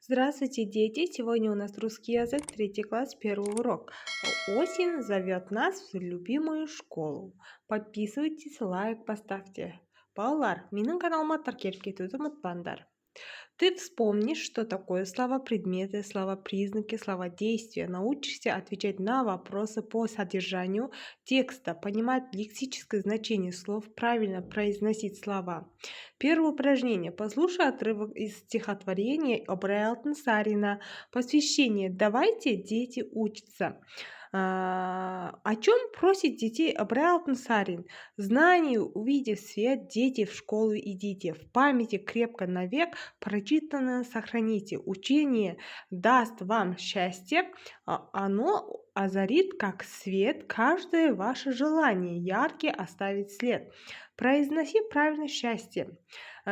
Здравствуйте, дети! Сегодня у нас русский язык, третий класс, первый урок. Осень зовет нас в любимую школу. Подписывайтесь, лайк поставьте. Балалар, менің каналыма тіркеліп кетуді ұмытпаңдар. Ты вспомнишь, что такое слова предметы, слова признаки, слова действия. Научишься отвечать на вопросы по содержанию текста, понимать лексическое значение слов, правильно произносить слова. Первое упражнение. Послушай отрывок из стихотворения Ыбырай Алтынсарина «Посвящение». Давайте, дети, учатся. О чем просит детей Ыбырай Алтынсарин? Знание, увидев свет, дети в школу идите. В памяти крепко навек прочитанное сохраните. Учение даст вам счастье, оно озарит, как свет, каждое ваше желание, яркий оставить след. Произноси правильно счастье.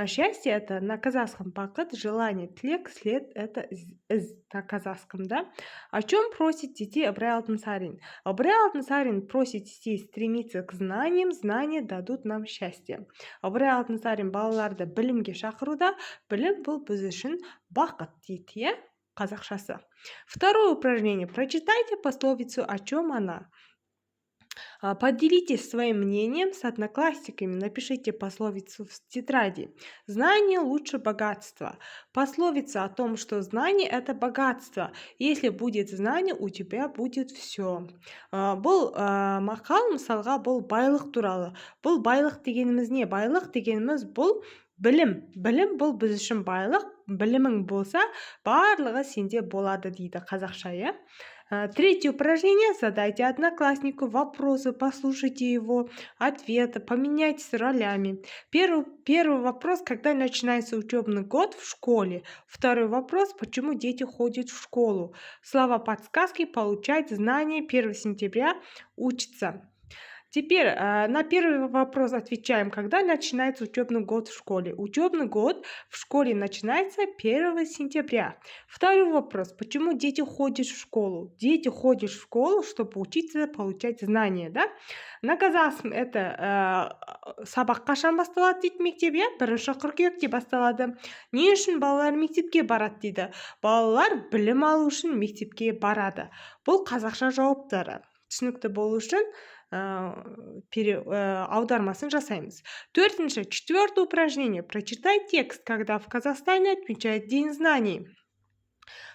Счастье это на казахском бақыт, желание, тілек, след это із на казахском, да? О чем просит детей Ыбырай Алтынсарин? Ыбырай Алтынсарин просит детей стремиться к знаниям, знания дадут нам счастье. Ыбырай Алтынсарин балаларды білімге шақыруда, білім бұл біз үшін бақыт дейді, иә? Қазақшасы. Второе упражнение. Прочитайте пословицу, о чем она. Поделитесь своим мнением с одноклассниками, напишите пословицу в тетради. Знание лучше богатства. Пословица о том, что знание это богатство. Если будет знание, у тебя будет все. Бұл мақал мысалға бұл байлық туралы. Бұл байлық дегеніміз не? Байлық дегеніміз бұл білім. Білім бұл біз үшін байлық. Білімің болса, барлығы сенде болады дейді қазақша, иә? Третье упражнение. Задайте однокласснику вопросы, послушайте его ответы, поменяйтесь ролями. Первый вопрос, когда начинается учебный год в школе. Второй вопрос, почему дети ходят в школу. Слова подсказки, получать знания 1 сентября, учиться. Теперь на первый вопрос отвечаем, когда начинается учебный год в школе. Учебный год в школе начинается 1 сентября. Второй вопрос, почему дети ходят в школу? Дети ходят в школу, чтобы учиться, получать знания, да? На казахском это сабақ қашан басталады дейді мектеп, иә? 1 қыркүйекте басталады. Не үшін балалар мектепке барады дейді? Балалар білім алу үшін мектепке барады. Бұл қазақша жауаптары. Түсінікті болу үшін аудармасын жасаймыз. Четвертое упражнение. Прочитай текст, когда в Казахстане отмечают День знаний.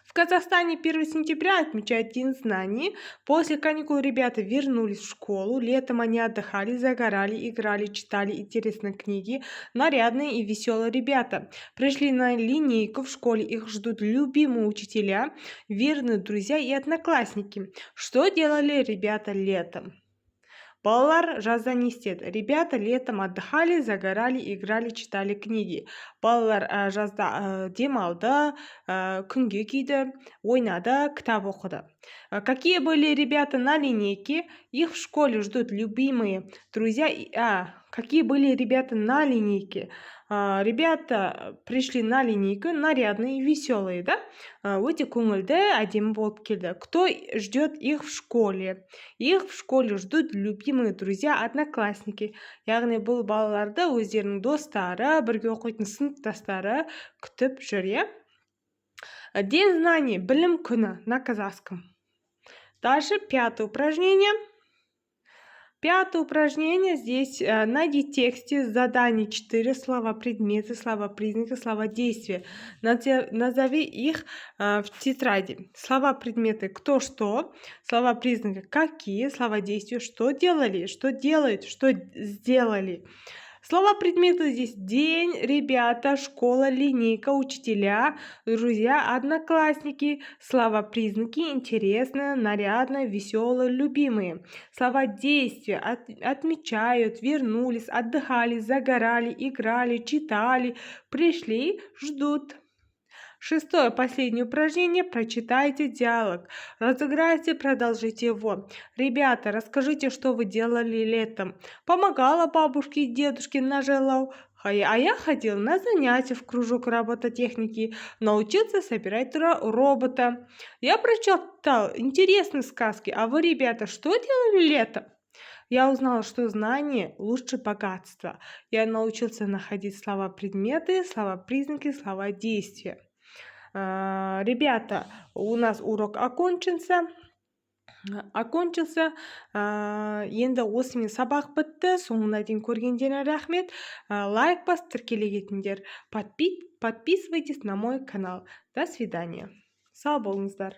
В Казахстане 1 сентября отмечают День знаний. После каникул ребята вернулись в школу. Летом они отдыхали, загорали, играли, читали интересные книги. Нарядные и веселые ребята. Пришли на линейку в школе. Их ждут любимые учителя, верные друзья и одноклассники. Что делали ребята летом? Балалар жазда не істеді? Ребята летом отдыхали, загорали, играли, читали книги. Балалар жазда демалды, күнге киді, ойнады, кітап оқыды. Какие были ребята на линейке? Их в школе ждут любимые друзья. Какие были ребята на линейке? Ребята пришли на линейку нарядные, веселые, да? Өте көңілді, әдемі болып келді. Кто ждет их в школе? Их в школе ждут любимые друзья, одноклассники. Яғни бұл балаларды өздерінің достары, бірге оқитын сыныптастары күтіп жүр, иә? День знаний, білім күні на казахском. Дальше 5 упражнение. 5 упражнение. Здесь найди в тексте задание 4 слова предметы, слова признаки, слова действия. Назови их в тетради. Слова предметы кто что, слова признаки какие, слова действия что делали, что делают, что сделали. Слова предметы здесь день, ребята, школа, линейка, учителя, друзья, одноклассники. Слова признаки интересные, нарядные, веселые, любимые. Слова действия отмечают, вернулись, отдыхали, загорали, играли, читали, пришли, ждут. 6 последнее упражнение. Прочитайте диалог. Разыграйте, продолжите его. Ребята, расскажите, что вы делали летом. Помогала бабушке и дедушке на жерлау. А я ходил на занятия в кружок робототехники. Научился собирать робота. Я прочитал интересные сказки. А вы, ребята, что делали летом? Я узнала, что знание лучше богатства. Я научился находить слова предметы, слова признаки, слова действия. Ребята, у нас урок окончился. Енді осымен сабақ бітті. Соңына дейін көргендеріңе рахмет. Лайк басып тіркеле кетіңдер. Подписывайтесь на мой канал. До свидания. Сау болыңыздар.